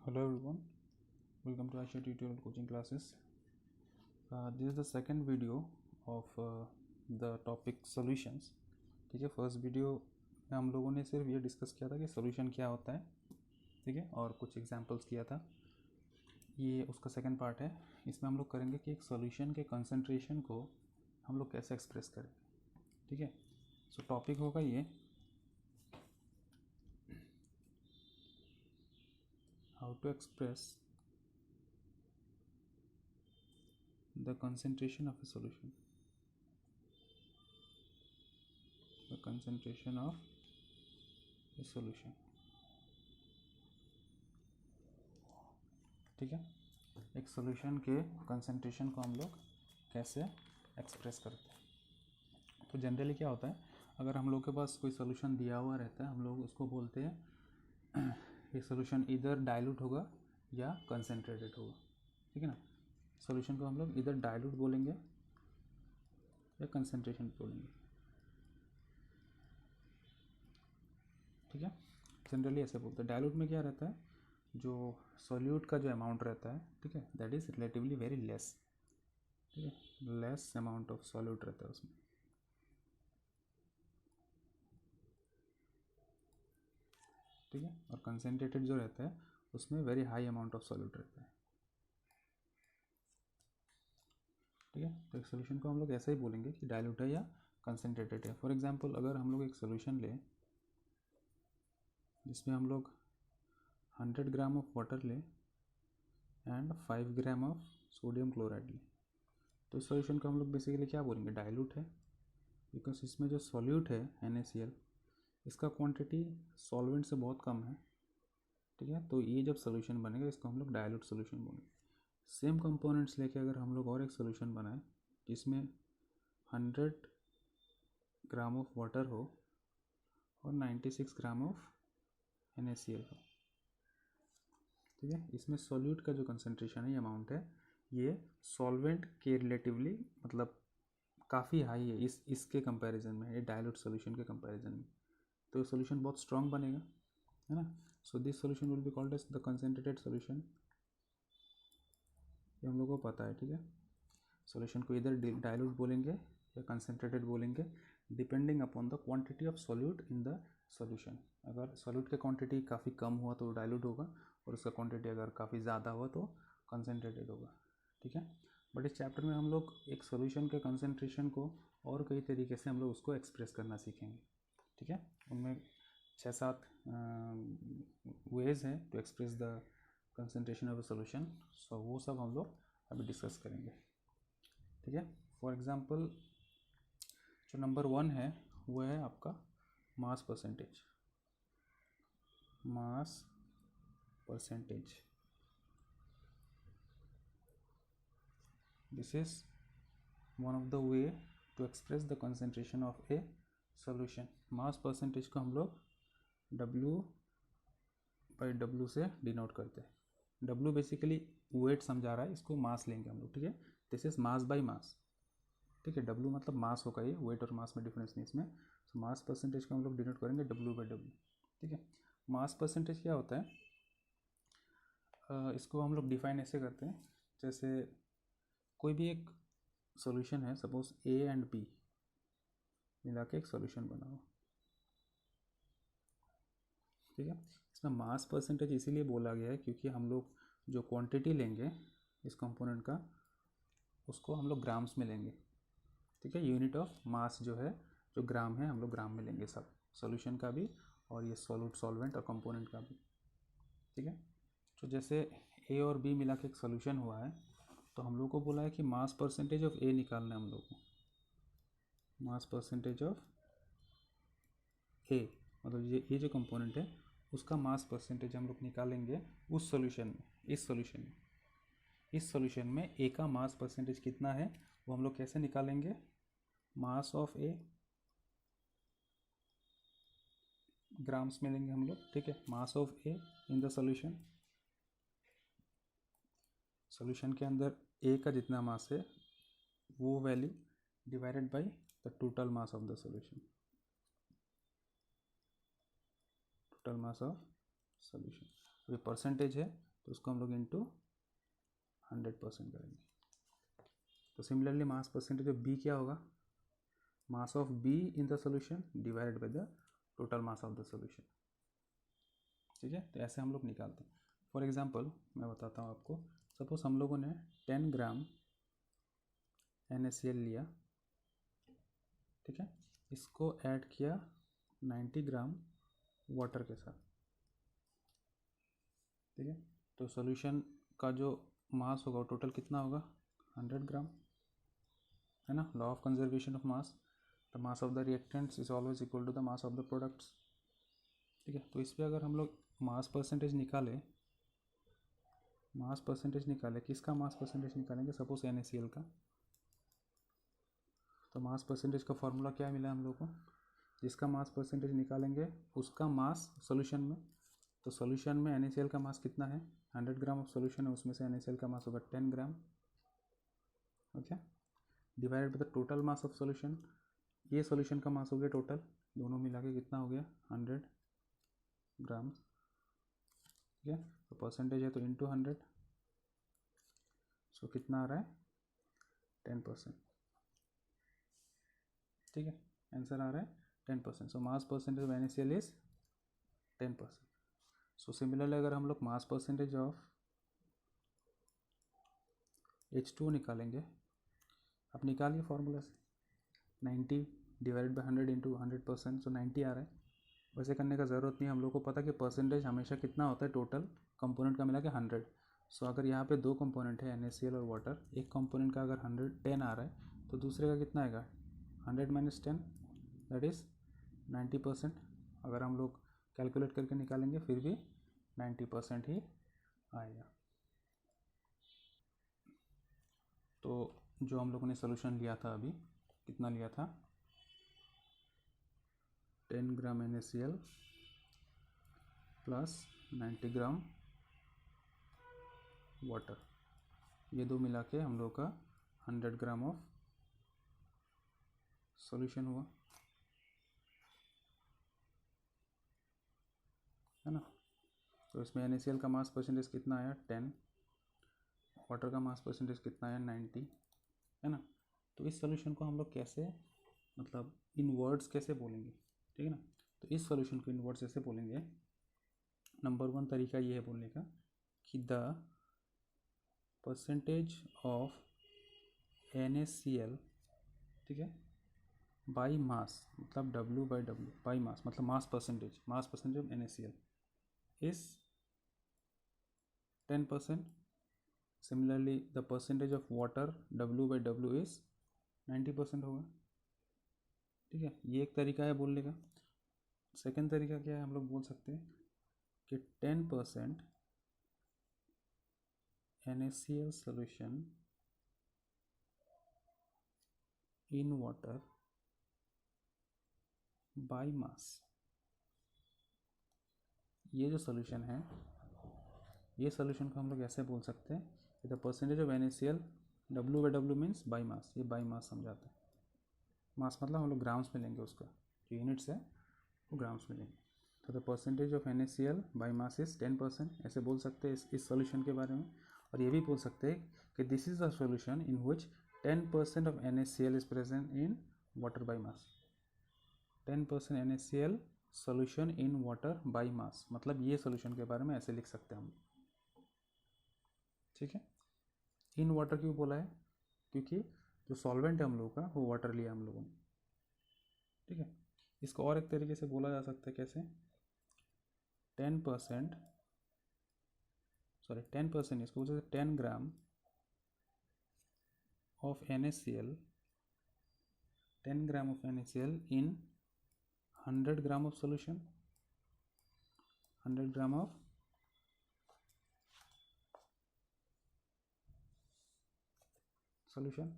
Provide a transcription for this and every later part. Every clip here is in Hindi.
Hello everyone, welcome to Aisha tutorial coaching classes. This is the second video of the topic solutions. ठीक है, फर्स्ट वीडियो में हम लोगों ने सिर्फ ये डिस्कस किया था कि सोल्यूशन क्या होता है, ठीक है, और कुछ एग्जांपल्स किया था. ये उसका सेकंड पार्ट है. इसमें हम लोग करेंगे कि एक सोल्यूशन के कंसंट्रेशन को हम लोग कैसे एक्सप्रेस करें. ठीक है, सो टॉपिक होगा ये how to express the concentration of a solution. The concentration of a solution. ठीक है, एक सॉल्यूशन के कंसंट्रेशन को हम लोग कैसे एक्सप्रेस करते हैं. तो जनरली क्या होता है, अगर हम लोग के पास कोई सॉल्यूशन दिया हुआ रहता है, हम लोग उसको बोलते हैं ये सॉल्यूशन इधर डाइल्यूट होगा या कंसंट्रेटेड होगा. ठीक है ना, सॉल्यूशन को हम लोग इधर डाइल्यूट बोलेंगे या कंसंट्रेशन बोलेंगे. ठीक है, जनरली ऐसे बोलते हैं. डाइल्यूट में क्या रहता है, जो सॉल्यूट का जो अमाउंट रहता है, ठीक है, that is relatively very less. ठीक है, लेस अमाउंट ऑफ सॉल्यूट रहता है उसमें. ठीक है, और कंसंट्रेटेड जो रहता है उसमें very high amount of solute रहता है. ठीक है, तो एक सोल्यूशन को हम लोग ऐसे ही बोलेंगे कि डाइल्यूट है या कंसंट्रेटेड है. फॉर एग्जांपल, अगर हम लोग एक सोल्यूशन लें जिसमें हम लोग 100 ग्राम ऑफ वाटर लें and 5 gram of sodium chloride लें, तो इस सोल्यूशन को हम लोग बेसिकली क्या बोलेंगे, डाइल्यूट है. बिकॉज इसमें जो सॉल्यूट है NaCl, इसका क्वांटिटी सॉल्वेंट से बहुत कम है. ठीक है, तो ये जब सोल्यूशन बनेगा इसको हम लोग डाइल्यूट सोल्यूशन बोलेंगे. सेम कंपोनेंट्स लेके अगर हम लोग और एक सोल्यूशन बनाएं जिसमें 100 ग्राम ऑफ वाटर हो और 96 ग्राम ऑफ NaCl हो, ठीक है, इसमें सॉल्यूट का जो कंसंट्रेशन है, ये अमाउंट है, ये सॉल्वेंट के रिलेटिवली मतलब काफ़ी हाई है इसके कंपैरिजन में, ये डाइल्यूट सॉल्यूशन के कंपैरिजन में. तो सॉल्यूशन बहुत स्ट्रॉन्ग बनेगा, है ना. So this solution will be called as the concentrated solution. ये हम लोग को पता है. ठीक है, सॉल्यूशन को इधर डाइल्यूट बोलेंगे या कंसंट्रेटेड बोलेंगे depending upon the quantity of solute in the solution. अगर सॉल्यूट का क्वांटिटी काफ़ी कम हुआ तो डाइल्यूट होगा, और उसका क्वांटिटी अगर काफ़ी ज़्यादा हुआ तो कंसंट्रेटेड होगा. ठीक है, बट इस चैप्टर में हम लोग एक सॉल्यूशन के कंसंट्रेशन को और कई तरीके से हम लोग उसको एक्सप्रेस करना सीखेंगे. ठीक है, उनमें 6-7 वेज हैं to express the concentration of a solution. So वो सब हम लोग अभी डिस्कस करेंगे. ठीक है, फॉर एग्जांपल जो नंबर 1 है वो है आपका mass percentage. Mass percentage, this is one of the way to express the concentration of a solution. Mass percentage को हम लोग W/W से डिनोट करते हैं. W बेसिकली वेट समझा रहा है, इसको मास लेंगे हम लोग. ठीक है, this is mass by mass. ठीक है, W मतलब मास होगा, ये वेट और मास में डिफरेंस नहीं इसमें. सो मास परसेंटेज को हम लोग डिनोट करेंगे W/W. ठीक है, मास परसेंटेज क्या होता है, इसको हम लोग डिफाइन ऐसे करते हैं, जैसे कोई भी एक सॉल्यूशन है, सपोज A एंड B मिला के एक सॉल्यूशन बना हो. ठीक है, इसमें मास परसेंटेज इसीलिए बोला गया है क्योंकि हम लोग जो क्वांटिटी लेंगे इस कंपोनेंट का, उसको हम लोग ग्राम्स में लेंगे. ठीक है, यूनिट ऑफ मास जो है, जो ग्राम है, हम लोग ग्राम में लेंगे सब, सॉल्यूशन का भी और ये सॉल्वेंट और कंपोनेंट का भी. ठीक है, तो जैसे A और B मिला के एक सॉल्यूशन हुआ है, तो हम लोग को बोला है कि मास परसेंटेज ऑफ A निकालना है हम लोग को. मास परसेंटेज ऑफ A मतलब ये जो कंपोनेंट है उसका मास परसेंटेज हम लोग निकालेंगे उस सॉल्यूशन में. इस सॉल्यूशन में A का मास परसेंटेज कितना है वो हम लोग कैसे निकालेंगे, मास ऑफ A ग्राम्स में लेंगे हम लोग. ठीक है, mass of A in the solution के अंदर A का जितना मास है वो value divided by the total mass of the solution. Total mass of solution, ये परसेंटेज है तो उसको हम लोग इंटू 100% करेंगे। तो similarly mass percentage of B क्या होगा, mass of B in the solution divided by the total mass of the solution. ठीक है, तो ऐसे हम लोग निकालते हैं। फॉर एग्जांपल मैं बताता हूँ आपको, सपोज हम लोगों ने 10 ग्राम NaCl लिया, ठीक है, इसको ऐड किया 90 ग्राम वाटर के साथ, ठीक है, तो सॉल्यूशन का जो मास होगा वो टोटल कितना होगा, 100 ग्राम, है ना। Law of conservation of mass, the mass of the reactants is always equal to the mass of the products. ठीक है, तो इस पर अगर हम लोग मास परसेंटेज निकालें, किसका मास परसेंटेज निकालेंगे, सपोज NaCl का, तो मास परसेंटेज का फॉर्मूला क्या मिला हम लोग को, जिसका मास परसेंटेज निकालेंगे उसका मास सोल्यूशन में, तो सोल्यूशन में NaCl का मास कितना है, 100 ग्राम ऑफ सोल्यूशन है, उसमें से NaCl का मास होगा 10 ग्राम, okay, divided by the total mass of solution, ये सोल्यूशन का मास हो गया टोटल, दोनों मिला के कितना हो गया 100 ग्राम, ठीक है, तो परसेंटेज है तो इंटू 100, सो कितना आ रहा है 10%, ठीक है, आंसर आ रहा है 10%। So mass percentage of NaCl is 10%। So similarly अगर हम लोग मास परसेंटेज ऑफ H2O निकालेंगे, आप निकालिए फॉर्मूला से, 90 डिवाइडेड बाई 100 इंटू 100%, सो 90 आ रहा है। वैसे करने का ज़रूरत नहीं, हम लोग को पता कि परसेंटेज हमेशा कितना होता है, टोटल कंपोनेंट का मिला के 100। सो अगर यहाँ पे दो कंपोनेंट है NaCl और वाटर, एक कंपोनेंट का अगर 110 आ रहा है तो दूसरे का कितना आएगा 100 माइनस 10, दैट इज़ 90%। अगर हम लोग कैलकुलेट करके निकालेंगे फिर भी 90% ही आएगा। तो जो हम लोगों ने सोल्यूशन लिया था अभी, कितना लिया था, 10 ग्राम NaCl प्लस 90 ग्राम वाटर, ये दो मिला के हम लोग का 100 ग्राम ऑफ सॉल्यूशन हुआ, है ना। तो इसमें NaCl का मास परसेंटेज कितना आया 10, वाटर का मास परसेंटेज कितना आया 90, है ना। तो इस सॉल्यूशन को हम लोग कैसे, मतलब इन वर्ड्स कैसे बोलेंगे, ठीक है ना। तो इस सॉल्यूशन को इन वर्ड्स ऐसे बोलेंगे, नंबर 1 तरीका ये है बोलने का कि द परसेंटेज ऑफ NaCl, ठीक है, बाई मास, मतलब W/W बाई मास, मतलब मास percentage of NaCl is 10%। Similarly the percentage of water W/W is 90% होगा, ठीक है, ये एक तरीका है बोलने का। सेकेंड तरीका क्या है, हम लोग बोल सकते हैं कि 10% NaCl solution in water by mass। ये जो सोल्यूशन है, ये सोल्यूशन को हम लोग ऐसे बोल सकते हैं कि the percentage of NaCl W/W means by mass, ये बाई मास समझाते हैं। मास मतलब हम लोग ग्राम्स में लेंगे, उसका जो यूनिट्स है वो ग्राम्स में लेंगे। तो the percentage of NaCl by mass is 10%, ऐसे बोल सकते हैं इस सोल्यूशन के बारे में। और ये भी बोल सकते हैं कि this is a solution in which 10% of NaCl is present in water by mass. 10% NaCl solution in water by मास, मतलब ये सोल्यूशन के बारे में ऐसे लिख सकते हैं हम, ठीक है। इन वाटर क्यों बोला है, क्योंकि जो सॉल्वेंट है हम लोगों का वो वाटर लिया हम लोगों ने, ठीक है। इसको और एक तरीके से बोला जा सकता है, कैसे, 10% इसको बोलते हैं 10 gram of NaCl, 10 gram of NaCl in 100 gram of solution, 100 gram of solution,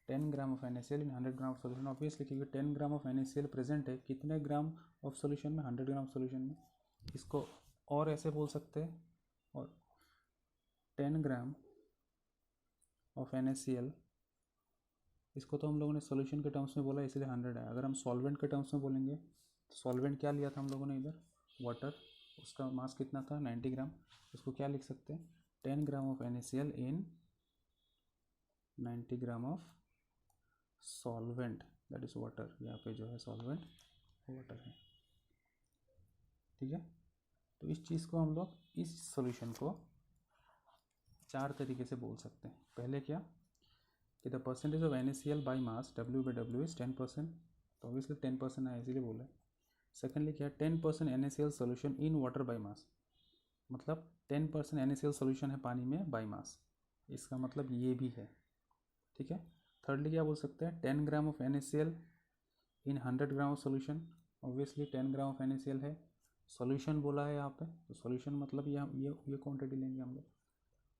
10 gram of NaCl in 100 gram of solution. Obviously क्योंकि 10 ग्राम ऑफ NaCl प्रेजेंट है कितने ग्राम ऑफ सोल्यूशन में, 100 ग्राम सोल्यूशन में। इसको और ऐसे बोल सकते हैं, और 10 ग्राम ऑफ NaCl, इसको तो हम लोगों ने सोल्यूशन के टर्म्स में बोला इसलिए 100 है। अगर हम सॉल्वेंट के टर्म्स में बोलेंगे तो सॉल्वेंट क्या लिया था हम लोगों ने इधर, वाटर, उसका मास कितना था 90 ग्राम, उसको क्या लिख सकते हैं 10 gram of NaCl in 90 gram of solvent that is water. यहाँ पे जो है सॉल्वेंट वाटर है, ठीक है। तो इस चीज़ को हम लोग इस सॉल्यूशन को 4 तरीके से बोल सकते हैं। पहले क्या कि the percentage of NaCl by mass W/W is 10%, तो ऑब्वियसली 10% है इसीलिए बोला है। सेकेंडली क्या 10% NaCl solution in water by मास, मतलब 10% NaCl सोल्यूशन है पानी में बाई मास, इसका मतलब ये भी है, ठीक है। थर्डली क्या बोल सकते हैं 10 gram of NaCl in 100 gram of solution, obviously 10 gram of NaCl है, सोल्यूशन बोला है यहाँ पे, तो सोल्यूशन मतलब ये क्वांटिटी लेंगे हम लोग।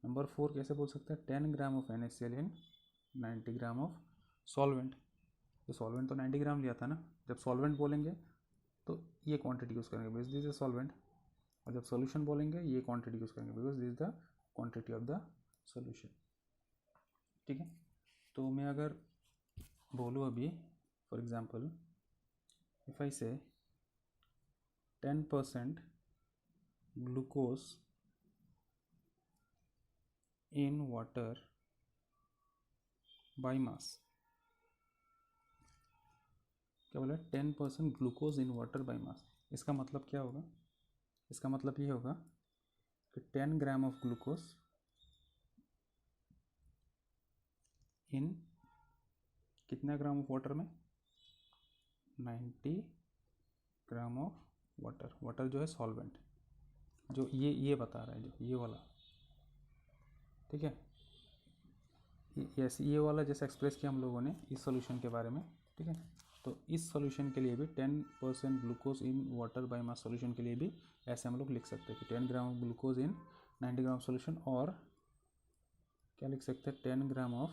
नंबर 4 कैसे बोल सकते हैं 10 gram of NaCl in 90 gram of solvent, तो सॉल्वेंट तो 90 ग्राम लिया था ना, जब सॉल्वेंट बोलेंगे तो ये क्वांटिटी यूज़ करेंगे बिकॉज दिस इज सॉल्वेंट, और जब सॉल्यूशन बोलेंगे ये क्वांटिटी यूज़ करेंगे because this is the quantity of the solution, ठीक है। तो मैं अगर बोलूँ अभी फॉर एग्जांपल इफ आई से 10% ग्लूकोज इन वाटर बाई मास, क्या बोला 10% glucose in water by mass, इसका मतलब क्या होगा, इसका मतलब ये होगा कि 10 ग्राम ऑफ ग्लूकोज इन कितना ग्राम ऑफ वाटर में 90 ग्राम ऑफ वाटर, वाटर जो है सॉल्वेंट, जो ये बता रहा है जो ये वाला, ठीक है। ये वाला जैसे एक्सप्रेस किया हम लोगों ने इस सॉल्यूशन के बारे में, ठीक है। तो इस सॉल्यूशन के लिए भी 10% glucose in water by mass solution के लिए भी ऐसे हम लोग लिख सकते हैं कि 10 gram glucose in 90 gram solution, और क्या लिख सकते हैं 10 ग्राम ऑफ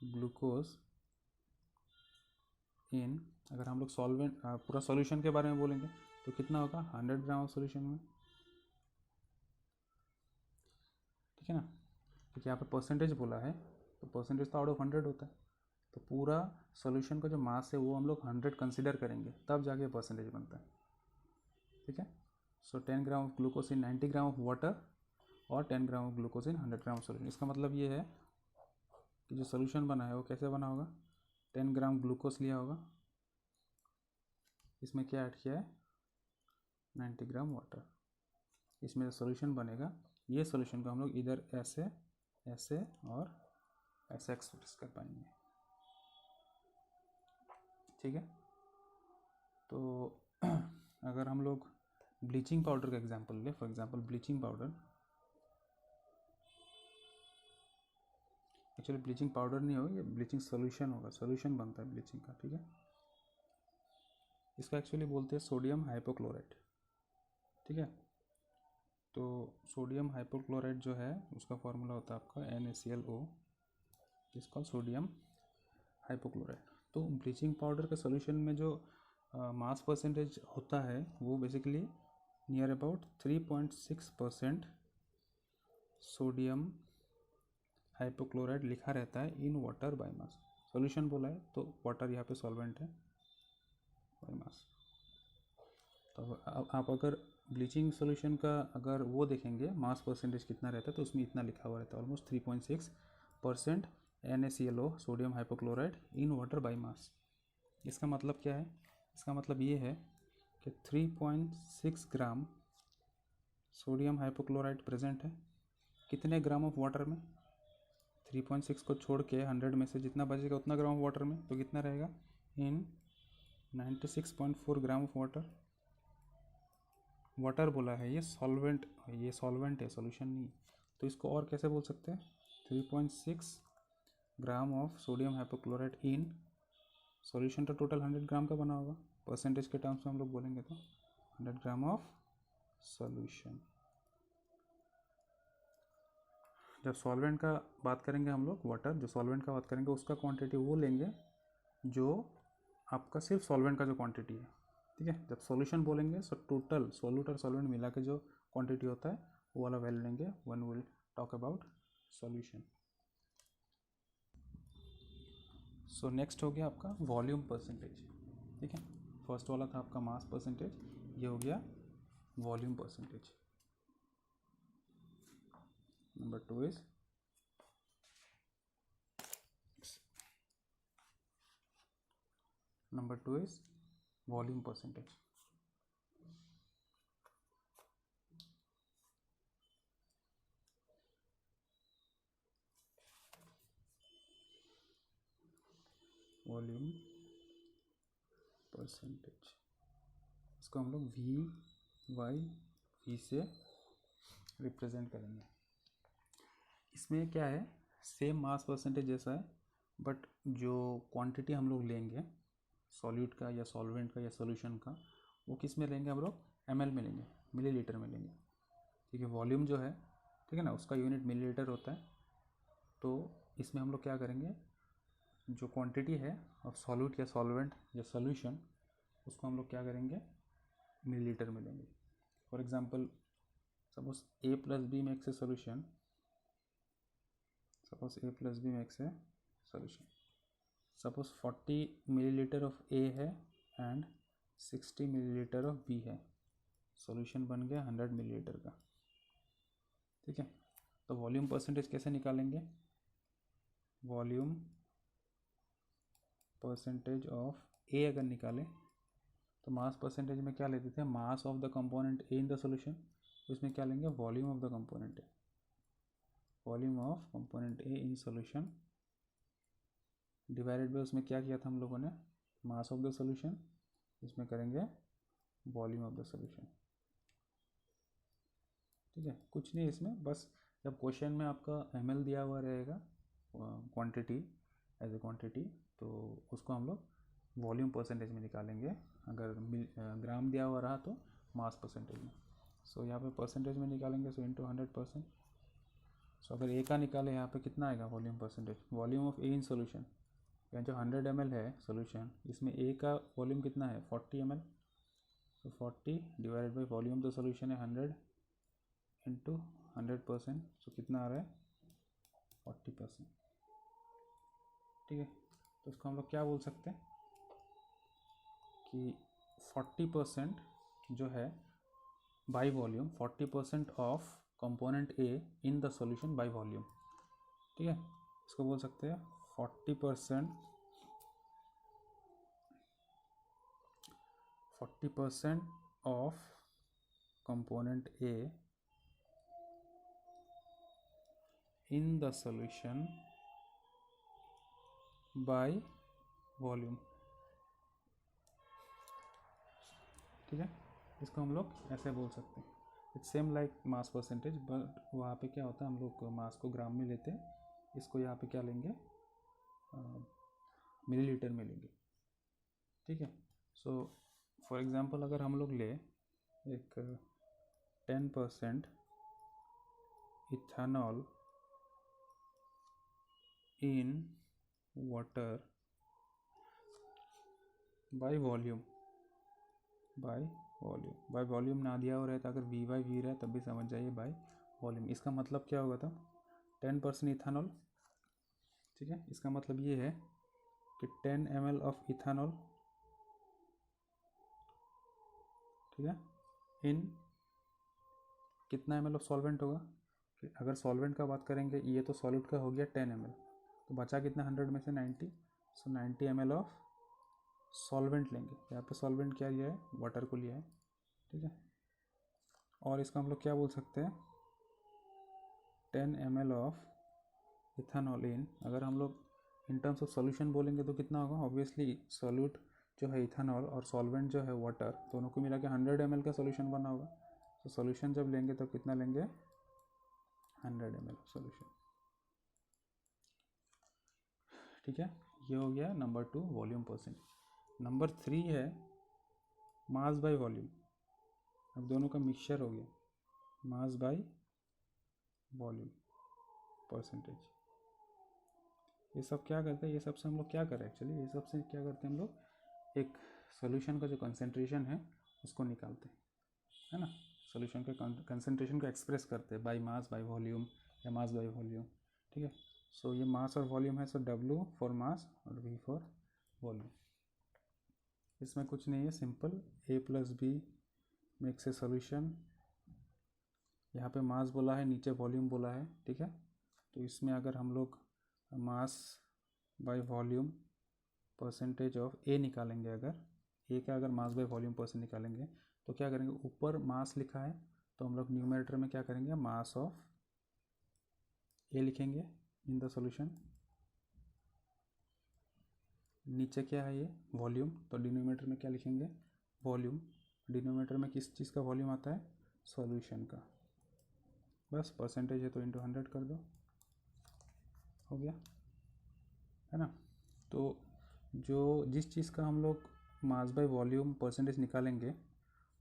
ग्लूकोज इन, अगर हम लोग सॉल्वेंट पूरा सॉल्यूशन के बारे में बोलेंगे तो कितना होगा 100 ग्राम ऑफ सॉल्यूशन में, ठीक है ना, क्योंकि यहाँ पे परसेंटेज बोला है तो परसेंटेज तो आउट ऑफ 100 होता है, तो पूरा सॉल्यूशन का जो मास है वो हम लोग 100 कंसिडर करेंगे तब जाके परसेंटेज बनता है, ठीक है। सो 10 gram of glucose in 90 gram of water और 10 gram of glucose in 100 gram of solution, इसका मतलब ये है कि जो सॉल्यूशन बना है वो कैसे बना होगा 10 ग्राम ग्लूकोज लिया होगा, इसमें क्या ऐड किया है 90 ग्राम वाटर, इसमें जो सॉल्यूशन बनेगा ये सॉल्यूशन को हम लोग इधर ऐसे ऐसे और ऐसे एक्सप्रेस कर पाएंगे, ठीक है। तो अगर हम लोग ब्लीचिंग पाउडर का एग्जांपल ले, for example bleaching powder, actually bleaching powder नहीं होगा, ये ब्लीचिंग सॉल्यूशन होगा, सॉल्यूशन बनता है ब्लीचिंग का, ठीक है। इसका एक्चुअली बोलते हैं सोडियम हाइपोक्लोराइड, ठीक है। तो सोडियम हाइपोक्लोराइड जो है उसका फॉर्मूला होता है आपका NaClO, जिसका सोडियम हाइपोक्लोराइड। तो ब्लीचिंग पाउडर के सॉल्यूशन में जो मास परसेंटेज होता है वो basically near about 3.6% sodium hypochloride लिखा रहता है in water by mass, solution बोला है तो वाटर यहाँ पे सॉल्वेंट है बाई मास। तो आप अगर ब्लीचिंग सॉल्यूशन का अगर वो देखेंगे मास परसेंटेज कितना रहता है तो उसमें इतना लिखा हुआ रहता है almost 3.6% NaClO sodium hypochloride in water by mass. इसका मतलब क्या है, इसका मतलब ये है कि 3.6 ग्राम सोडियम हाइपोक्लोराइड प्रेजेंट है कितने ग्राम ऑफ वाटर में, 3.6 को छोड़ के 100 में से जितना बचेगा उतना ग्राम ऑफ वाटर में, तो कितना रहेगा इन 96.4 ग्राम ऑफ वाटर। वाटर बोला है ये सॉल्वेंट है सॉल्यूशन नहीं, तो इसको और कैसे बोल सकते हैं 3.6 gram of sodium hypochloride in solution, तो टोटल 100 ग्राम का बना होगा, परसेंटेज के टर्म्स में हम लोग बोलेंगे तो 100 ग्राम ऑफ सॉल्यूशन। जब सॉल्वेंट का बात करेंगे हम लोग वाटर, जो सॉल्वेंट का बात करेंगे उसका क्वांटिटी वो लेंगे जो आपका सिर्फ सॉल्वेंट का जो क्वांटिटी है, ठीक है। जब सॉल्यूशन बोलेंगे सो टोटल सॉल्यूट और सॉल्वेंट मिला के जो क्वांटिटी होता है वो वाला वैल्यू लेंगे when will talk about solution. So next हो गया आपका वॉल्यूम परसेंटेज, ठीक है। फर्स्ट वाला था आपका मास परसेंटेज, ये हो गया volume percentage. Number two is volume percentage. Volume percentage, इसको हम लोग वी से रिप्रेजेंट करेंगे. इसमें क्या है, सेम मास परसेंटेज जैसा है, बट जो क्वांटिटी हम लोग लेंगे सॉल्यूट का या सॉल्वेंट का या सोल्यूशन का, वो किस में लेंगे हम लोग, ml में लेंगे, मिलीलीटर में लेंगे. ठीक है, वॉल्यूम जो है, ठीक है ना, उसका यूनिट मिलीलीटर होता है. तो इसमें हम लोग क्या करेंगे, जो क्वांटिटी है ऑफ सॉल्यूट या सॉल्वेंट या सोल्यूशन, उसको हम लोग क्या करेंगे, मिलीलीटर में लेंगे. For example suppose A + B makes a solution, suppose A + B makes a solution. Suppose 40 millilitre of A है एंड 60 मिलीलीटर ऑफ B है. सॉल्यूशन बन गया 100 मिलीलीटर का. ठीक है, तो वॉल्यूम परसेंटेज कैसे निकालेंगे, वॉल्यूम परसेंटेज ऑफ A अगर निकालें तो मास परसेंटेज में क्या लेते थे, मास of the component A in the solution. तो इसमें क्या लेंगे, volume of the component A, volume of component A in solution divided by, उसमें क्या किया था हम लोगों ने, मास ऑफ द सॉल्यूशन. इसमें करेंगे वॉल्यूम ऑफ द सॉल्यूशन. ठीक है, कुछ नहीं इसमें, बस जब क्वेश्चन में आपका ml दिया हुआ रहेगा क्वांटिटी एज ए क्वांटिटी, तो उसको हम लोग वॉल्यूम परसेंटेज में निकालेंगे. अगर ग्राम दिया हुआ रहा तो मास परसेंटेज में. सो यहाँ पे परसेंटेज में निकालेंगे, सो इंटू 100%. सो अगर A का निकाले यहाँ पे कितना आएगा volume percentage, volume of A in solution, यहाँ जो 100 ml है सोल्यूशन, इसमें A का वॉल्यूम कितना है 40 ml. तो 40 डिवाइडेड बाई वॉल्यूम तो सोल्यूशन है 100 इंटू 100%. सो कितना आ रहा है 40%. ठीक है, तो इसको हम लोग क्या बोल सकते हैं कि 40% जो है by volume, 40% of component A in the solution by volume. ठीक है, इसको बोल सकते हैं 40% of component A in the solution by volume. ठीक है, इसको हम लोग ऐसे बोल सकते हैं. It's same like mass percentage, but वहाँ पे क्या होता है, हम लोग मास को ग्राम में लेते हैं, इसको यहाँ पे क्या लेंगे, मिलीलीटर में लेंगे. ठीक है, सो फॉर एग्जांपल अगर हम लोग ले एक 10% ethanol in water by volume, by volume ना दिया हो रहा है तो अगर V बाई वी रहा है तब भी समझ जाइए बाय वॉल्यूम. इसका मतलब क्या होगा तब, 10% इथेनॉल. ठीक है, इसका मतलब ये है कि 10 ml ऑफ इथेनॉल, ठीक है, इन कितना ml ऑफ सॉल्वेंट होगा. अगर सॉल्वेंट का बात करेंगे, ये तो सॉल्यूट का हो गया 10 ml, तो बचा कितना 100 में से 90. सो 90 ml ऑफ सॉल्वेंट लेंगे. यहाँ पे सॉल्वेंट क्या लिया है, वाटर को लिया है. ठीक है, और इसका हम लोग क्या बोल सकते हैं, 10 ml ऑफ इथेनॉल इन, अगर हम लोग इन टर्म्स ऑफ सॉल्यूशन बोलेंगे तो कितना होगा, ऑब्वियसली सॉल्यूट जो है इथेनॉल और सॉल्वेंट जो है वाटर, दोनों को मिला के 100 ml का सॉल्यूशन बना होगा. तो सॉल्यूशन जब लेंगे तो कितना लेंगे, 100 ml सॉल्यूशन. ठीक है, ये हो गया नंबर 2 वॉल्यूम परसेंटेज. नंबर 3 है मास बाय वॉल्यूम. अब दोनों का मिक्सचर हो गया, मास बाय वॉल्यूम परसेंटेज. ये सब क्या करते हैं, ये सबसे हम लोग क्या करें एक्चुअली, ये सबसे क्या करते हैं हम लोग, एक सॉल्यूशन का जो कंसेंट्रेशन है उसको निकालते हैं, है ना. सॉल्यूशन के कंसेंट्रेशन को एक्सप्रेस करते हैं बाय मास बाय वॉल्यूम या मास बाय वॉल्यूम. ठीक है, सो ये मास और वॉल्यूम है, सो W फॉर मास और V फॉर वॉल्यूम. इसमें कुछ नहीं है, simple A + B makes a solution, यहाँ पे मास बोला है, नीचे वॉल्यूम बोला है, ठीक है। तो इसमें अगर हम लोग mass by volume percentage of A निकालेंगे, अगर ए का अगर मास बाय वॉल्यूम परसेंट निकालेंगे तो क्या करेंगे, ऊपर मास लिखा है तो हम लोग न्यूमरेटर में क्या करेंगे, मास ऑफ ए लिखेंगे इन द सॉल्यूशन। नीचे क्या है ये वॉल्यूम, तो डिनोमिनेटर में क्या लिखेंगे, वॉल्यूम। डिनोमिनेटर में किस चीज़ का वॉल्यूम आता है, सॉल्यूशन का। बस परसेंटेज है तो इंटू 100 कर दो, हो गया, है ना। तो जो जिस चीज़ का हम लोग मास बाय वॉल्यूम परसेंटेज निकालेंगे,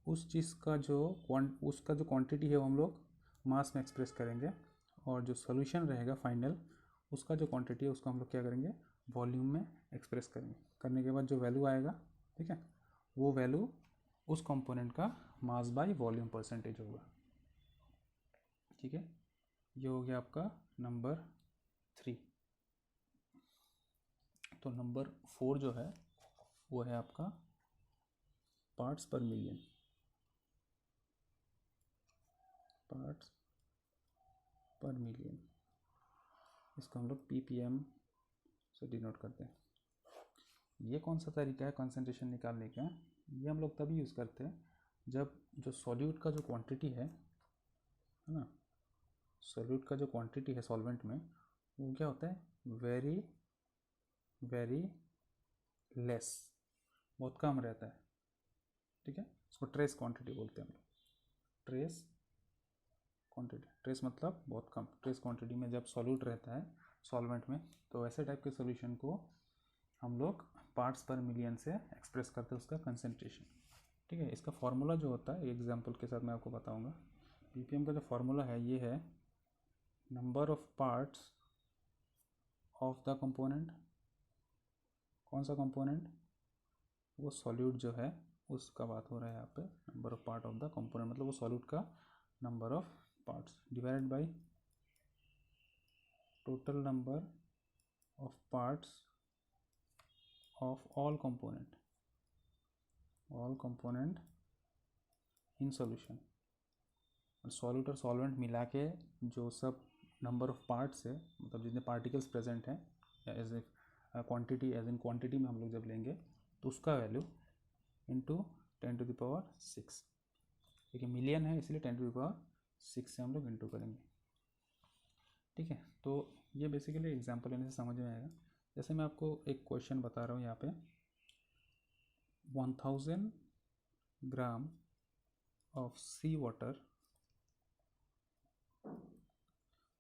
उस चीज़ का जो उसका जो क्वांटिटी है वो हम लोग मास में एक्सप्रेस करेंगे, और जो सॉल्यूशन रहेगा फाइनल, उसका जो क्वांटिटी है उसको हम लोग क्या करेंगे, वॉल्यूम में एक्सप्रेस करेंगे। करने के बाद जो वैल्यू आएगा, ठीक है, वो वैल्यू उस कंपोनेंट का मास बाय वॉल्यूम परसेंटेज होगा, ठीक है। ये हो गया आपका नंबर 3। तो नंबर 4 जो है वो है आपका पार्ट्स पर मिलियन, पार्ट्स पर मिलियन। इसको हम लोग ppm से डिनोट करते हैं। ये कौन सा तरीका है कंसंट्रेशन निकालने का, ये हम लोग तभी यूज़ करते हैं जब जो सॉल्यूट का जो क्वांटिटी है ना, सॉल्यूट का जो क्वांटिटी है सॉल्वेंट में, वो क्या होता है, वेरी वेरी लेस, बहुत कम रहता है, ठीक है। इसको ट्रेस क्वांटिटी बोलते हैं हम लोग, ट्रेस क्वांटिटी। ट्रेस मतलब बहुत कम, ट्रेस क्वांटिटी में जब सॉल्यूट रहता है सॉल्वेंट में, तो ऐसे टाइप के सॉल्यूशन को हम लोग पार्ट्स पर मिलियन से एक्सप्रेस करते हैं उसका कंसंट्रेशन, ठीक है। इसका फॉर्मूला जो होता है एग्जांपल के साथ मैं आपको बताऊंगा। ppm का जो फॉर्मूला है ये है number of parts of the component. कौन सा कंपोनेंट, वो सॉल्यूट जो है उसका बात हो रहा है यहाँ पे। Number of part of the component मतलब वो सॉल्यूट का number of parts divided by total number of parts of all component in solution. Solute और सॉल्वेंट मिला के जो सब नंबर ऑफ पार्ट्स है, मतलब जितने पार्टिकल्स प्रेजेंट हैं, या as a quantity, as in quantity में हम लोग जब लेंगे तो उसका वैल्यू इंटू 10⁶। देखिए मिलियन है इसलिए 10⁶ से हम लोग इंटू करेंगे, ठीक है। तो ये बेसिकली एग्जांपल लेने से समझ में आएगा। जैसे मैं आपको एक क्वेश्चन बता रहा हूँ यहाँ पे, 1000 gram of sea water,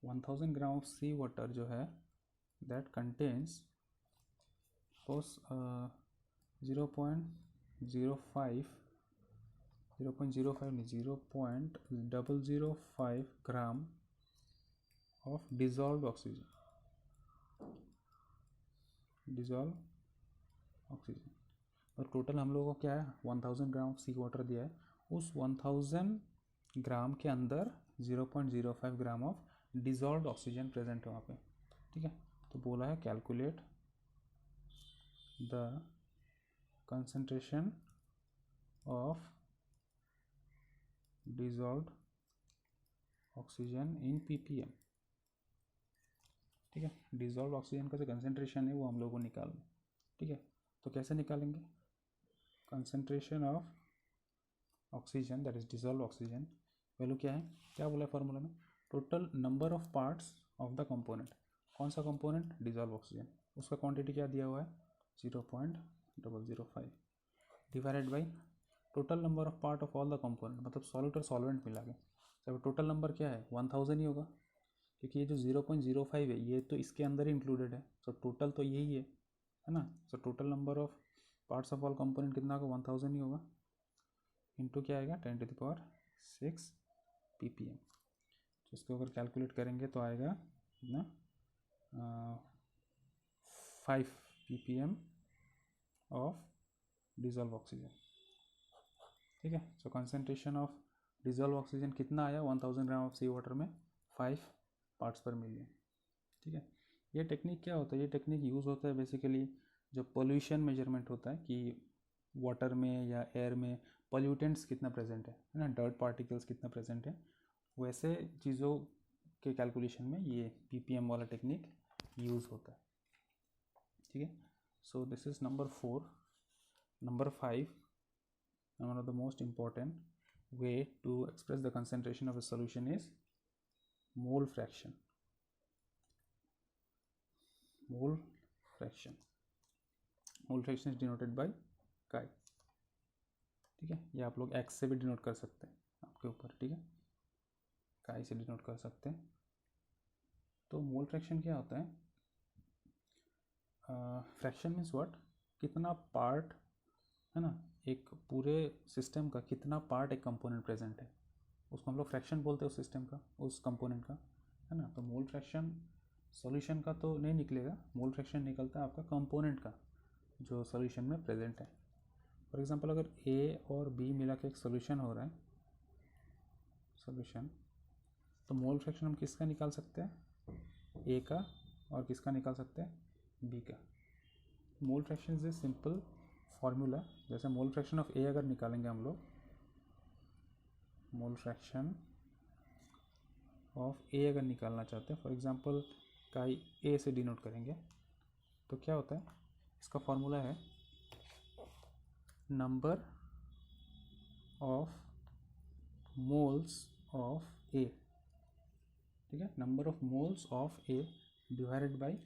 1000 gram of sea water जो है that contains suppose 0.005 gram of dissolve oxygen, और टोटल हम लोगों को क्या है 1000 ग्राम ऑफ सी वाटर दिया है, उस 1000 ग्राम के अंदर 0.05 ग्राम ऑफ डिजॉल्व ऑक्सीजन प्रेजेंट है वहाँ पे, ठीक है। तो बोला है calculate the concentration of dissolve oxygen in ppm, ठीक है। डिजॉल्व ऑक्सीजन का जो कंसंट्रेशन है वो हम लोग को निकालना, ठीक है। तो कैसे निकालेंगे, concentration of oxygen that is dissolve oxygen, value क्या है, क्या बोला है फॉर्मूला में, total number of parts of the component. कौन सा कंपोनेंट, डिजॉल्व ऑक्सीजन, उसका क्वांटिटी क्या दिया हुआ है 0.005 divided by total number of part of all the component, मतलब सॉल्यूट और सॉल्वेंट मिला के। जब टोटल नंबर क्या है 1000 ही होगा, क्योंकि ये जो 0.05 है ये तो इसके अंदर ही इंक्लूडेड है, सो टोटल तो यही है ना। So total number of parts of all component कितना होगा 1000 ही होगा, इंटू क्या आएगा 10⁶ ppm। तो इसको अगर कैलकुलेट करेंगे तो आएगा ना 5 ppm ऑफ डिजॉल्व ऑक्सीजन, ठीक है। सो कंसंट्रेशन ऑफ डिजॉल्व ऑक्सीजन कितना आया 1000 ग्राम ऑफ सी वाटर में, 5 पार्ट्स पर मिलियन, ठीक है। ये टेक्निक क्या होता है, ये टेक्निक यूज़ होता है बेसिकली जब पोल्यूशन मेजरमेंट होता है कि वाटर में या एयर में पॉल्यूटेंट्स कितना प्रेजेंट है ना, डर्ट पार्टिकल्स कितना प्रेजेंट है, वैसे चीज़ों के कैलकुलेशन में ये ppm वाला टेक्निक यूज़ होता है। ठीक है, so this is number 4। Number 5, one of the most important way to express the concentration of a solution is mole fraction. Mole fraction is denoted by chi। ठीक है, ये आप लोग x से भी डिनोट कर सकते हैं आपके ऊपर। ठीक है, chi से डिनोट कर सकते हैं। तो मोल फ्रैक्शन क्या होता है? फ्रैक्शन मीन्स व्हाट, कितना पार्ट है ना, एक पूरे सिस्टम का कितना पार्ट एक कंपोनेंट प्रेजेंट है, उसको हम लोग फ्रैक्शन बोलते हैं, उस सिस्टम का, उस कंपोनेंट का, है ना। तो मोल फ्रैक्शन सॉल्यूशन का तो नहीं निकलेगा, मोल फ्रैक्शन निकलता है आपका कंपोनेंट का जो सॉल्यूशन में प्रेजेंट है। फॉर एग्जांपल अगर ए और बी मिला के एक सॉल्यूशन हो रहा है, सॉल्यूशन, तो मोल फ्रैक्शन हम किसका निकाल सकते हैं? ए का, और किसका निकाल सकते हैं? बी का। Mole fraction is a simple formula. जैसे मोल फ्रैक्शन ऑफ ए अगर निकालेंगे हम लोग, मोल फ्रैक्शन ऑफ ए अगर निकालना चाहते हैं, फॉर एग्जांपल काई ए से डिनोट करेंगे, तो क्या होता है? इसका फॉर्मूला है नंबर ऑफ मोल्स ऑफ ए। ठीक है, number of moles of A divided by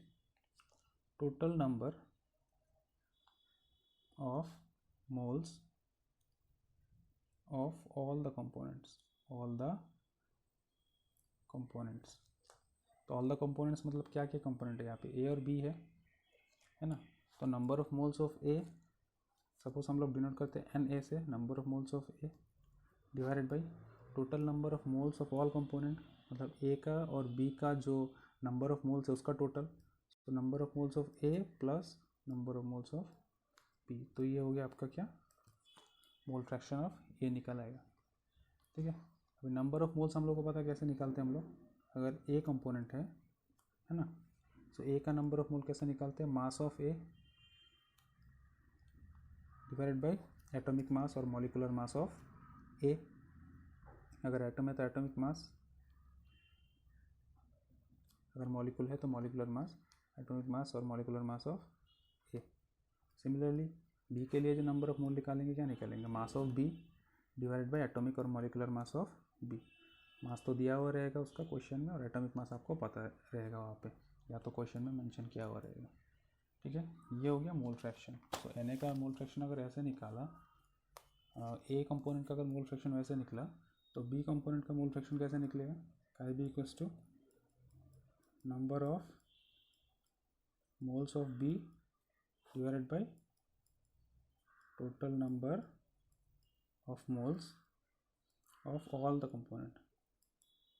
total number of moles of all the components, all the components। तो all the components मतलब क्या क्या कंपोनेंट है यहाँ पे? ए और बी है ना। तो number of moles of A, suppose हम लोग डिनोट करते हैं एन ए से, number of moles of A divided by total number of moles of all component, मतलब ए का और बी का जो नंबर ऑफ मोल्स है उसका टोटल। तो number of moles of A plus number of moles of B, तो ये हो गया आपका क्या? मोल फ्रैक्शन ऑफ ए निकल आएगा। ठीक है, अभी नंबर ऑफ मोल्स हम लोग को पता कैसे निकालते हैं हम लोग, अगर ए कंपोनेंट है ना, तो ए का नंबर ऑफ मोल कैसे निकालते हैं? मास of A divided by atomic mass और मॉलिक्यूलर मास ऑफ ए। अगर एटम है तो एटॉमिक मास, अगर मॉलिक्यूल है तो मॉलिक्यूलर मास, एटॉमिक मास और molecular mass of A. Similarly B के लिए जो नंबर ऑफ मोल निकालेंगे, क्या निकालेंगे? Mass of B divided by atomic और molecular mass of B. Mass तो दिया हुआ रहेगा उसका क्वेश्चन में, और एटॉमिक मास आपको पता रहेगा वहाँ पे, या तो क्वेश्चन में मेंशन किया हुआ रहेगा। ठीक है, ये हो गया मोल फ्रैक्शन। तो एन का मोल फ्रैक्शन अगर ऐसे निकाला, ए कंपोनेंट का अगर मोल फ्रैक्शन वैसे निकला, तो बी कंपोनेंट का मोल फ्रैक्शन कैसे निकलेगा? Chi B equals to number of moles of B divided by total number of moles of all the component.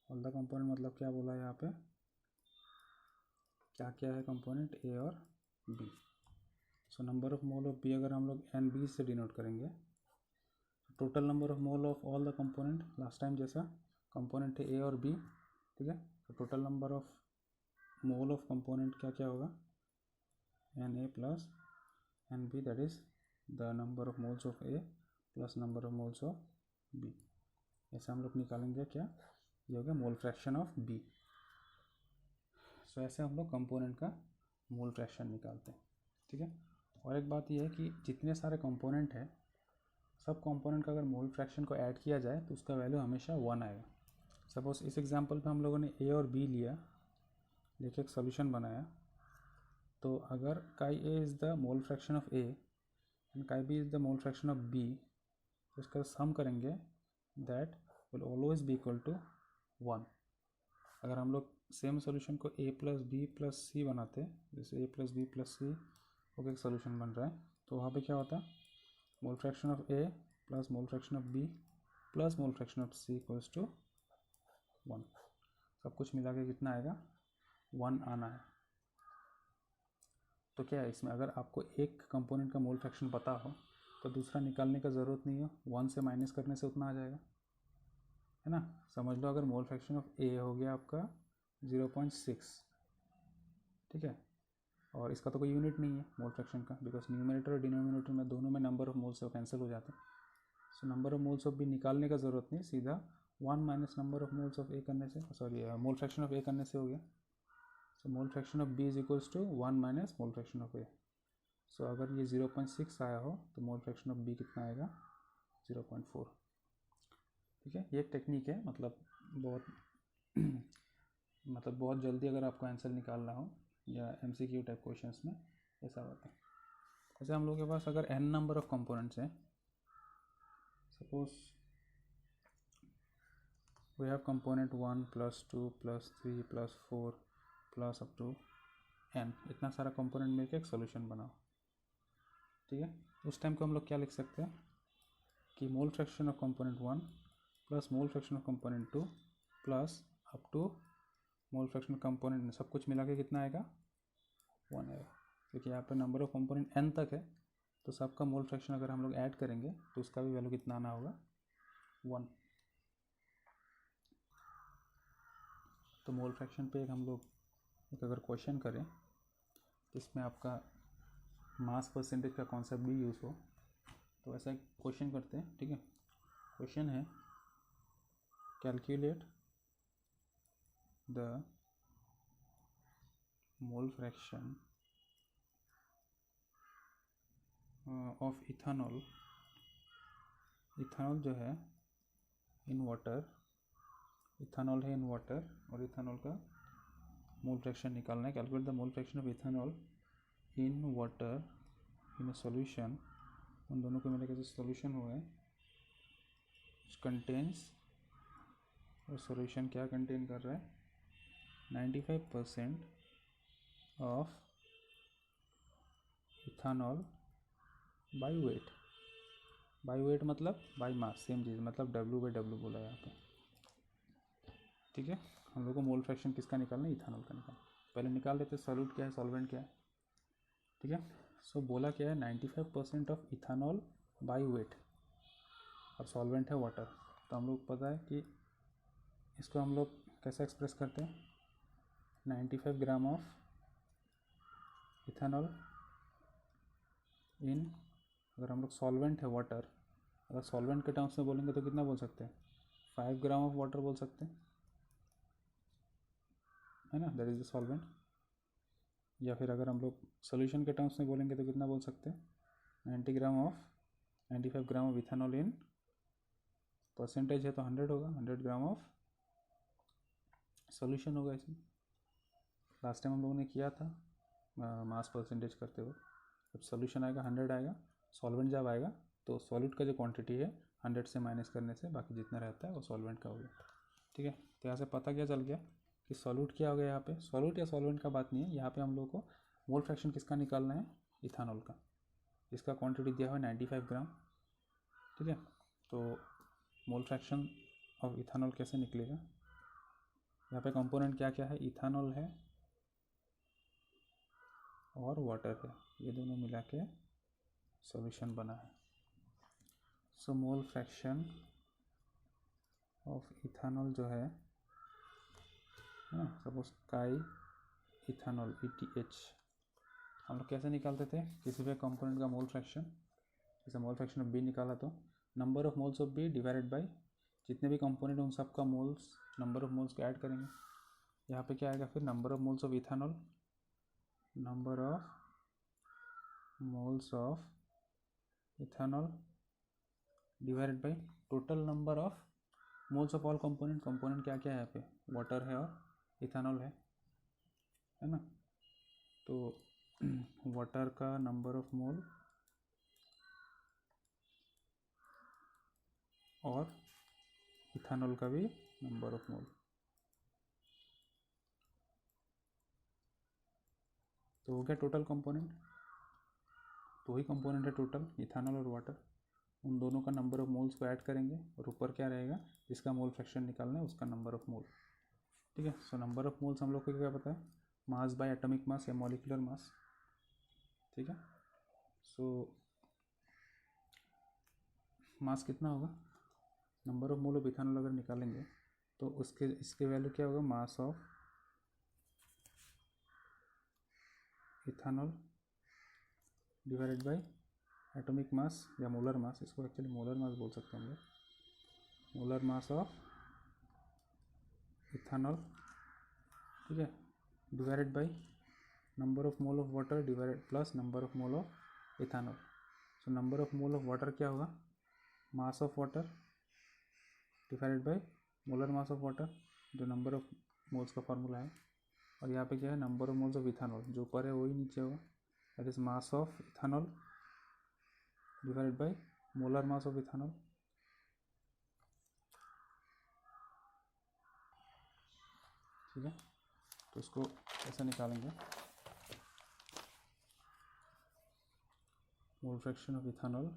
All the component मतलब क्या बोला है यहाँ पे? क्या क्या है कंपोनेंट? ए और B. So number of mole of B अगर हम लोग एन बी से डिनोट करेंगे, total number of mole of all the component, last time जैसा कंपोनेंट है ए और बी। ठीक है, तो total number of mole of component क्या क्या होगा? N A plus n B, that is the number of moles of A plus number of moles of B. ऐसे हम लोग निकालेंगे क्या? ये हो गया मोल फ्रैक्शन ऑफ बी। सो ऐसे हम लोग कंपोनेंट का मोल फ्रैक्शन निकालते हैं। ठीक है, और एक बात ये है कि जितने सारे कंपोनेंट हैं, सब कंपोनेंट का अगर मोल फ्रैक्शन को ऐड किया जाए तो उसका वैल्यू हमेशा 1 आएगा। सपोज इस एग्जांपल पे हम लोगों ने ए और बी लिया, लेके एक सोल्यूशन बनाया, तो अगर chi A is the mole fraction of A and chi B is the mole fraction of B, तो इसका सम करेंगे, that will always be equal to 1। अगर हम लोग सेम सोल्यूशन को A plus B plus C बनाते, जैसे A plus B plus C हो एक सोल्यूशन बन रहा है, तो वहाँ पे क्या होता है? Mole fraction of A plus mole fraction of B plus mole fraction of C equals to 1। सब कुछ मिला के कितना आएगा? 1 आना है। तो क्या है इसमें, अगर आपको एक कंपोनेंट का मोल फ्रैक्शन पता हो तो दूसरा निकालने का ज़रूरत नहीं है, 1 से माइनस करने से उतना आ जाएगा, है ना। समझ लो अगर मोल फ्रैक्शन ऑफ ए हो गया आपका 0.6, ठीक है, और इसका तो कोई यूनिट नहीं है मोल फ्रैक्शन का, बिकॉज न्यूमरेटर और डिनोमिनेटर में दोनों में नंबर ऑफ मोल्स कैंसिल हो जाते हैं। So number of moles of B निकालने का ज़रूरत नहीं, सीधा 1 minus number of moles of A करने से, sorry mole fraction of A करने से हो गया। So mole fraction of B is equals to 1 minus mole fraction of A. So अगर ये 0.6 आया हो तो मोल फ्रैक्शन ऑफ बी कितना आएगा, 0.4। ठीक है, ये एक टेक्निक है, मतलब बहुत जल्दी अगर आपको आंसर निकालना हो या एमसीक्यू टाइप क्वेश्चंस में ऐसा होता है। जैसे हम लोग के पास अगर n नंबर ऑफ कंपोनेंट्स हैं, suppose we have component 1 + 2 + 3 + 4 plus up to n, इतना सारा कंपोनेंट मिलकर एक सोल्यूशन बनाओ। ठीक है, उस टाइम को हम लोग क्या लिख सकते हैं कि mole fraction of component 1 plus mole fraction of component 2 plus up to mole fraction component, सब कुछ मिला के कितना आएगा, 1 आएगा। क्योंकि यहाँ पे नंबर ऑफ कंपोनेंट n तक है, तो सबका मोल फ्रैक्शन अगर हम लोग ऐड करेंगे तो उसका भी वैल्यू कितना आना होगा, 1। तो मोल फ्रैक्शन पे एक हम लोग एक अगर क्वेश्चन करें जिसमें आपका मास परसेंटेज का कॉन्सेप्ट भी यूज़ हो, तो ऐसा एक क्वेश्चन करते हैं। ठीक है, क्वेश्चन है calculate the mole fraction of ethanol, ethanol जो है इन वाटर, इथेनॉल है इन वाटर और इथेनॉल का मोल फ्रैक्शन निकालना है। Calculate the mole fraction of ethanol in water in a solution, उन दोनों को मिला के सॉल्यूशन हुआ है, कंटेन्स, और सॉल्यूशन क्या कंटेन कर रहा है, 95% of ethanol by wait. By wait मतलब बाई मास, सेम चीज़, मतलब W/W बोला है यहाँ पे। ठीक है, हम लोग को मोल फ्रैक्शन किसका निकालना है, इथेनॉल का निकालना। पहले निकाल लेते सॉल्यूट क्या है, सॉल्वेंट क्या है। ठीक है, सो बोला क्या है, 95% ऑफ इथेनॉल बाई वेट, और सॉल्वेंट है वाटर। तो हम लोग पता है कि इसको हम लोग कैसे एक्सप्रेस करते हैं, 95 ग्राम ऑफ इथेनॉल इन, अगर हम लोग सॉल्वेंट है वाटर, अगर सॉल्वेंट के टर्म्स में बोलेंगे तो कितना बोल सकते हैं, 5 ग्राम ऑफ वाटर बोल सकते हैं, है ना, दैट इज द सॉल्वेंट। या फिर अगर हम लोग सोल्यूशन के टर्म्स में बोलेंगे तो कितना बोल सकते हैं, 95 gram of ethanol in, percentage है तो 100 होगा, 100 ग्राम ऑफ सोल्यूशन होगा इसमें। लास्ट टाइम हम लोगों ने किया था मास परसेंटेज करते हुए, जब सोल्यूशन आएगा 100 आएगा, सॉल्वेंट जब आएगा तो सॉल्यूट का जो क्वांटिटी है 100 से माइनस करने से बाकी जितना रहता है वो सॉल्वेंट का हो गया। ठीक है, तो यहाँ से पता क्या चल गया कि सॉल्यूट क्या हो गया, यहाँ पे सॉल्यूट या सॉल्वेंट का बात नहीं है, यहाँ पे हम लोग को मोल फ्रैक्शन किसका निकालना है, इथेनॉल का, इसका क्वांटिटी दिया हुआ है 95 ग्राम। ठीक है, तो मोल फ्रैक्शन ऑफ इथेनॉल कैसे निकलेगा, यहाँ पे कंपोनेंट क्या क्या है, इथेनॉल है और वाटर है, ये दोनों मिला के सॉल्यूशन बना है। सो मोल फ्रैक्शन ऑफ इथेनॉल जो है ना, सपोज काई इथेनॉल ETH, हम लोग कैसे निकालते थे, किसी भी कंपोनेंट का मोल फ्रैक्शन, जैसे मोल फ्रैक्शन ऑफ बी निकाला तो number of moles of B divided by जितने भी कंपोनेंट उन सब का मोल्स, नंबर ऑफ मोल्स को ऐड करेंगे। यहाँ पे क्या आएगा फिर, number of moles of ethanol, number of moles of ethanol divided by total number of moles of all component. Component क्या क्या है यहाँ पे, वाटर है और इथेनॉल है ना। तो वाटर का नंबर ऑफ मोल और इथेनॉल का भी नंबर ऑफ मोल, तो हो गया टोटल कंपोनेंट। तो वही कंपोनेंट है टोटल, इथेनॉल और वाटर, उन दोनों का नंबर ऑफ मोल्स को ऐड करेंगे और ऊपर क्या रहेगा, जिसका मोल फ्रैक्शन निकालना है उसका नंबर ऑफ मोल। ठीक है, सो नंबर ऑफ मोल्स हम लोग को क्या पता है, मास बाय एटॉमिक मास या मॉलिक्यूलर मास। ठीक है, सो मास कितना होगा, number of mole of ethanol अगर निकालेंगे तो उसके इसके वैल्यू क्या होगा, mass of ethanol divided by atomic mass या मोलर मास, इसको एक्चुअली मोलर मास बोल सकते हैं हम लोग, मोलर मास ऑफ इथेनॉल, ठीक है, divided by number of mole of water divided plus number of mole of ethanol. So number of mole of water क्या होगा, mass of water divided by molar mass of water, जो नंबर ऑफ मोल्स का फॉर्मूला है, और यहाँ पे क्या है, number of moles of ethanol, जो ऊपर है वही नीचे होगा, that is mass of ethanol divided by molar mass of ethanol. ठीक है, तो इसको ऐसा निकालेंगे, mole fraction of ethanol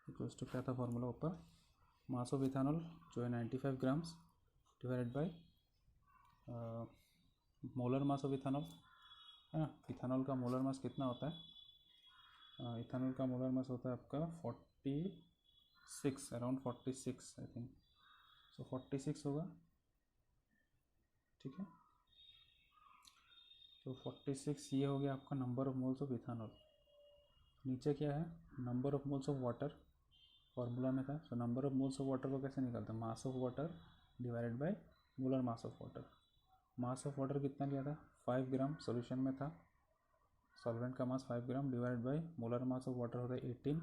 equals to, क्या था फॉर्मूला ऊपर, मास ऑफ इथेनॉल जो है 95 grams divided by molar mass of ethanol, है ना। इथेनॉल का मोलर मास कितना होता है, इथेनॉल का मोलर मास होता है आपका 46, अराउंड 46 आई थिंक, सो 46 होगा, ठीक है। तो 46 ये हो गया आपका number of moles of ethanol. नीचे क्या है, number of moles of water, formula में था। सो number of moles of water को कैसे निकालते हैं, mass of water divided by molar mass of water. Mass of water कितना लिया था, 5 ग्राम, सॉल्यूशन में था, सॉल्वेंट का मास 5 gram divided by molar mass of water होता है 18,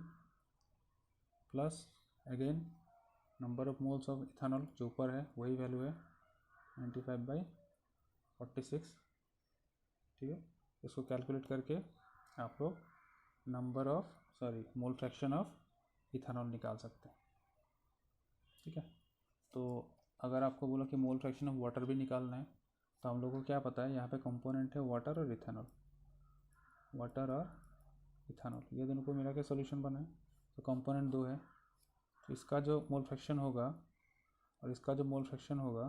plus again number of moles of ethanol जो ऊपर है वही वैल्यू है 95/46, ठीक है। इसको कैलकुलेट करके आप लोग number of mole fraction of ethanol निकाल सकते हैं, ठीक है। तो अगर आपको बोला कि मोल फ्रैक्शन ऑफ वाटर भी निकालना है, तो हम लोग को क्या पता है, यहाँ पे कंपोनेंट है वाटर और इथेनॉल, वाटर और इथेनॉल, ये दोनों को मिला के सोल्यूशन बना है। तो कंपोनेंट 2 है, तो इसका जो मोल फ्रैक्शन होगा और इसका जो मोल फ्रैक्शन होगा,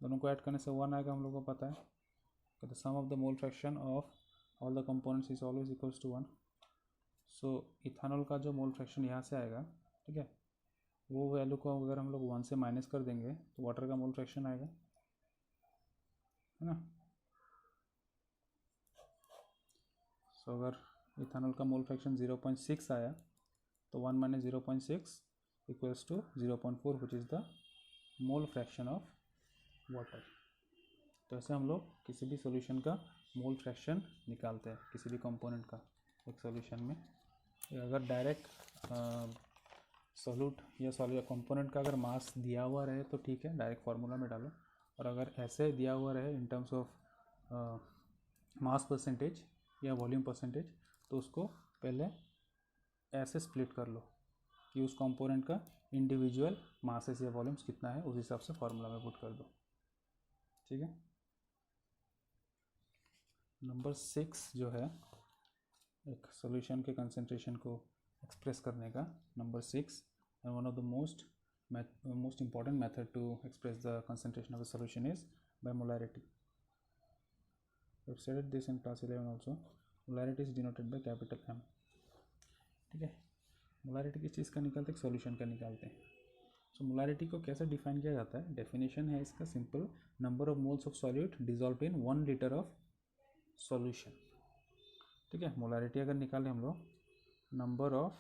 दोनों को ऐड करने से 1 आएगा, हम लोग को पता है। तो the sum of the mole fraction of all the components is always equals to 1। So ethanol का जो मोल फ्रैक्शन यहाँ से आएगा, ठीक है, वो वैल्यू को अगर हम लोग 1 से माइनस कर देंगे तो वाटर का मोल फ्रैक्शन आएगा, है ना। सो अगर इथेनॉल का मोल फ्रैक्शन 0.6 आया तो 1 minus 0.6 equals to 0.4 which is the mole fraction of water. तो ऐसे हम लोग किसी भी सॉल्यूशन का मोल फ्रैक्शन निकालते हैं, किसी भी कंपोनेंट का एक सॉल्यूशन में। अगर डायरेक्ट सॉल्यूट या सॉल्यूट कंपोनेंट का अगर मास दिया हुआ रहे तो ठीक है, डायरेक्ट फार्मूला में डालो, और अगर ऐसे दिया हुआ रहे in terms of mass percentage या वॉल्यूम परसेंटेज, तो उसको पहले ऐसे स्प्लिट कर लो कि उस कंपोनेंट का इंडिविजुअल मासेस या वॉल्यूम्स कितना है, उस हिसाब से फार्मूला में पुट कर दो, ठीक है। नंबर 6 जो है एक सॉल्यूशन के कंसंट्रेशन को एक्सप्रेस करने का, number 6 and one of the most important method to express the concentration of a solution is by molarity. We have studied this in class 11 also. Molarity is denoted by capital M, ठीक है। मोलारिटी किस चीज़ का निकालते हैं, सॉल्यूशन का निकालते हैं। सो मोलारिटी को कैसे डिफाइन किया जाता है, डेफिनेशन है इसका simple, number of moles of solute dissolve in 1 litre of solution, ठीक है। मोलारिटी अगर निकालें हम लोग, number of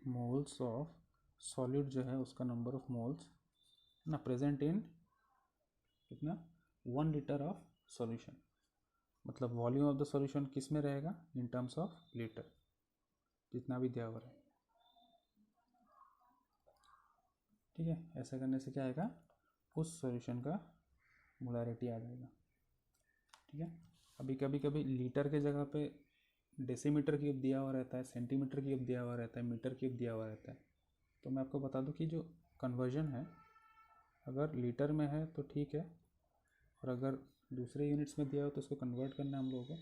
moles of solute जो है उसका नंबर ऑफ मोल्स ना प्रेजेंट इन कितना 1 लीटर ऑफ सॉल्यूशन, मतलब वॉल्यूम ऑफ द सॉल्यूशन किस में रहेगा, इन टर्म्स ऑफ लीटर, जितना भी दिया हुआ है, ठीक है। ऐसा करने से क्या आएगा, उस सॉल्यूशन का मोलारिटी आ जाएगा, ठीक है। अभी कभी लीटर के जगह पे डेसीमीटर क्यूब दिया हुआ रहता है, सेंटीमीटर क्यूब दिया हुआ रहता है, मीटर क्यूब दिया हुआ रहता है। तो मैं आपको बता दूं कि जो कन्वर्जन है, अगर लीटर में है तो ठीक है, और अगर दूसरे यूनिट्स में दिया हो तो उसको कन्वर्ट करना है हम लोगों को।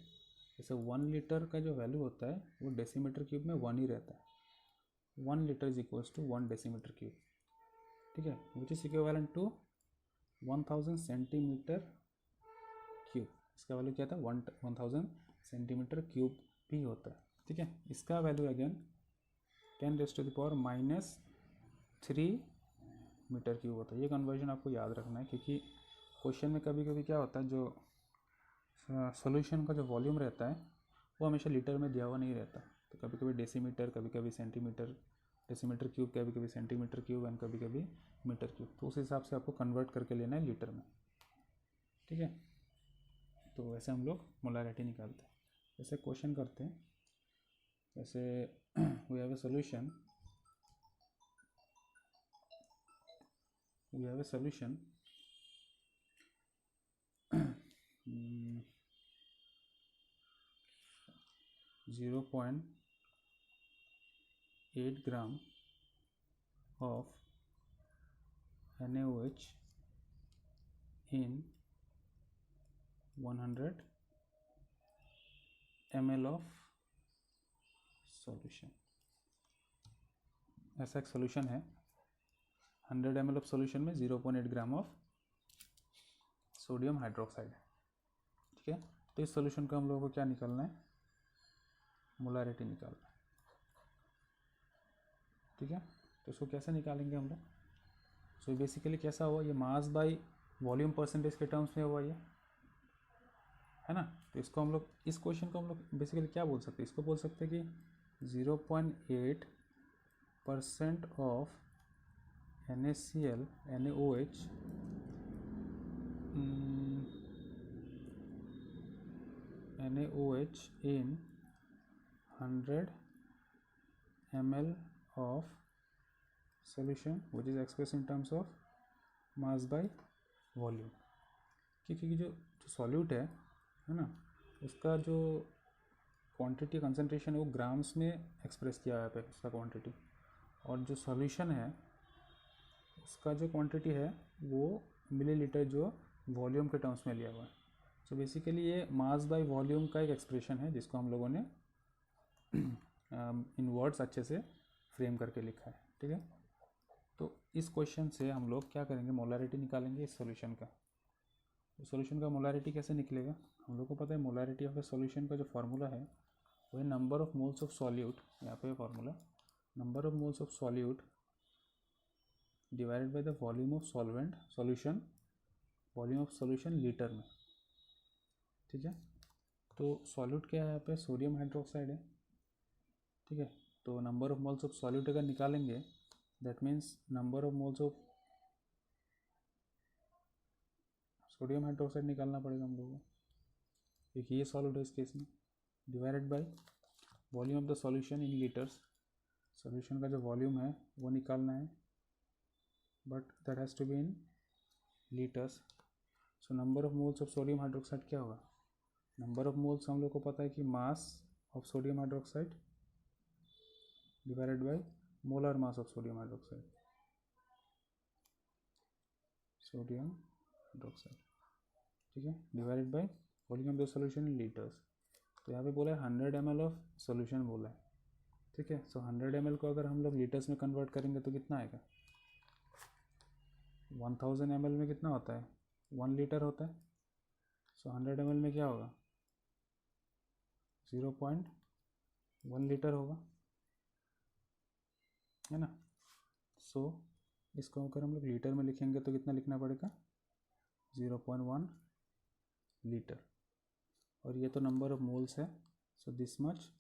जैसे 1 लीटर का जो वैल्यू होता है वो डेसीमीटर क्यूब में 1 ही रहता है, 1 litre is equals to 1 decimetre cube, ठीक है, which is equivalent to 1000 centimetre cube. इसका वैल्यू क्या था, 1000 सेंटीमीटर क्यूब भी होता है, ठीक है। इसका वैल्यू अगेन 10⁻³ मीटर क्यूब होता है। ये कन्वर्जन आपको याद रखना है, क्योंकि क्वेश्चन में कभी कभी क्या होता है, जो सॉल्यूशन का जो वॉल्यूम रहता है वो हमेशा लीटर में दिया हुआ नहीं रहता, तो कभी कभी डेसीमीटर, कभी कभी सेंटीमीटर, डेसीमीटर क्यूब, कभी कभी सेंटीमीटर क्यूब एंड कभी कभी मीटर क्यूब, तो उस हिसाब से आपको कन्वर्ट करके लेना है लीटर में, ठीक है। तो वैसे हम लोग मोलारिटी निकालते हैं। जैसे क्वेश्चन करते हैं, जैसे we have a solution 0.8 gram of NaOH in 100 ml of solution। ऐसा एक सोल्यूशन है, 100 ml ऑफ सोल्यूशन में 0.8 ग्राम ऑफ सोडियम हाइड्रोक्साइड, ठीक है। तो इस सोल्यूशन का हम लोगों को क्या निकालना है, मोलारिटी निकालना है, ठीक है। तो इसको कैसे निकालेंगे हम लोग, सो बेसिकली कैसा हुआ, ये मास बाय वॉल्यूम परसेंटेज के टर्म्स में हुआ ये, है ना। तो इसको हम लोग, इस क्वेश्चन को हम लोग बेसिकली क्या बोल सकते हैं, इसको बोल सकते हैं कि 0.8% of NaCl NaOH NaOH in 100 ml of solution which is expressed in terms of mass by volume, क्योंकि जो सॉल्यूट है ना, उसका जो क्वांटिटी कंसंट्रेशन है वो ग्राम्स में एक्सप्रेस किया है उसका क्वांटिटी, और जो सॉल्यूशन है उसका जो क्वांटिटी है वो मिलीलीटर जो वॉल्यूम के टर्म्स में लिया हुआ है। सो बेसिकली ये मास बाय वॉल्यूम का एक एक्सप्रेशन है जिसको हम लोगों ने इन वर्ड्स अच्छे से फ्रेम करके लिखा है, ठीक है। तो इस क्वेश्चन से हम लोग क्या करेंगे, मोलारिटी निकालेंगे इस सॉल्यूशन का। तो सॉल्यूशन का मोलारिटी कैसे निकलेगा, हम लोग को पता है मोलारिटी ऑफ ए सॉल्यूशन का जो फार्मूला है वो है number of moles of solute, यहाँ पे formula number of moles of solute divided by the volume of solvent solution, volume of solution litre में, ठीक है। तो सॉल्यूट क्या है यहाँ पे, सोडियम हाइड्रोक्साइड है, ठीक है। तो number of moles of solute अगर निकालेंगे that means number of moles of sodium hydroxide निकालना पड़ेगा हम लोगों को, क्योंकि ये सॉल्यूट है इस केस में, divided by volume of the solution in litres, solution का जो वॉल्यूम है वो निकालना है, but that has to be in litres. So number of moles of sodium hydroxide क्या होगा, नंबर ऑफ मोल्स हम लोग को पता है कि mass of sodium hydroxide divided by molar mass of sodium hydroxide, sodium hydroxide, ठीक है, divided by volume of the solution in litres. तो यहाँ पे बोला है 100 ml ऑफ सॉल्यूशन बोला है, ठीक है। सो 100 ml को अगर हम लोग लीटर्स में कन्वर्ट करेंगे तो कितना आएगा, 1000 ml में कितना होता है, 1 लीटर होता है। सो 100 ml में क्या होगा, 0.1 लीटर होगा, है ना। सो इसको अगर हम लोग लीटर में लिखेंगे तो कितना लिखना पड़ेगा, 0.1 लीटर, और ये तो नंबर ऑफ मोल्स है, so this much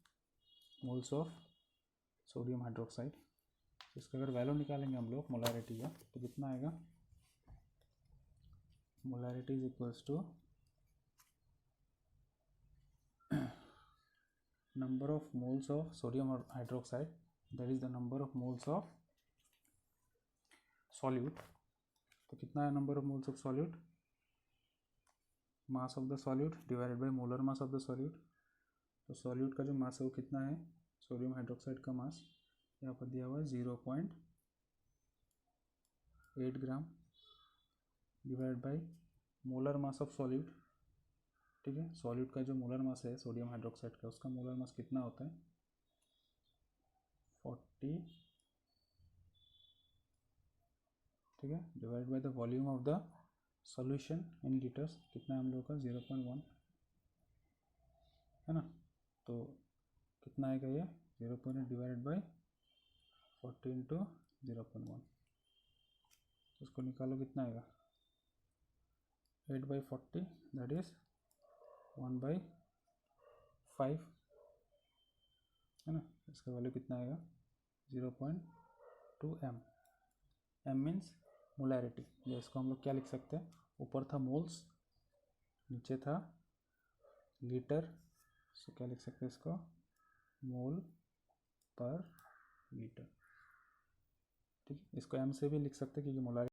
moles of sodium hydroxide. तो इसका अगर वैल्यू निकालेंगे हम लोग मोलारिटी का तो कितना आएगा, molarity is equals to number of moles of sodium hydroxide, that is the number of moles of solute। तो कितना है number of moles of solute, mass of the solute divided by molar mass of the solute. तो सॉल्यूट का जो मास है वो कितना है, सोडियम हाइड्रोक्साइड का मास यहाँ पर दिया हुआ है 0.8 gram divide by molar mass of solute, ठीक है। सॉल्यूट का जो मोलर मास है सोडियम हाइड्रोक्साइड का, उसका मोलर मास कितना होता है 40, ठीक है, divide by the volume of the solution in litres, कितना है हम लोगों का 0.1, है ना। तो कितना आएगा ये 0.8 डिवाइडेड बाय 40 इंटू 0.1, उसको निकालो कितना आएगा 8/40, दैट इज 1/5, है ना। इसका वैल्यू कितना आएगा 0.2 m। m means molarity. या इसको हम लोग क्या लिख सकते हैं, ऊपर था मोल्स, नीचे था लीटर, सो क्या लिख सकते हैं इसको, मोल पर लीटर। ठीक है, इसको m से भी लिख सकते हैं क्योंकि मोलैरिटी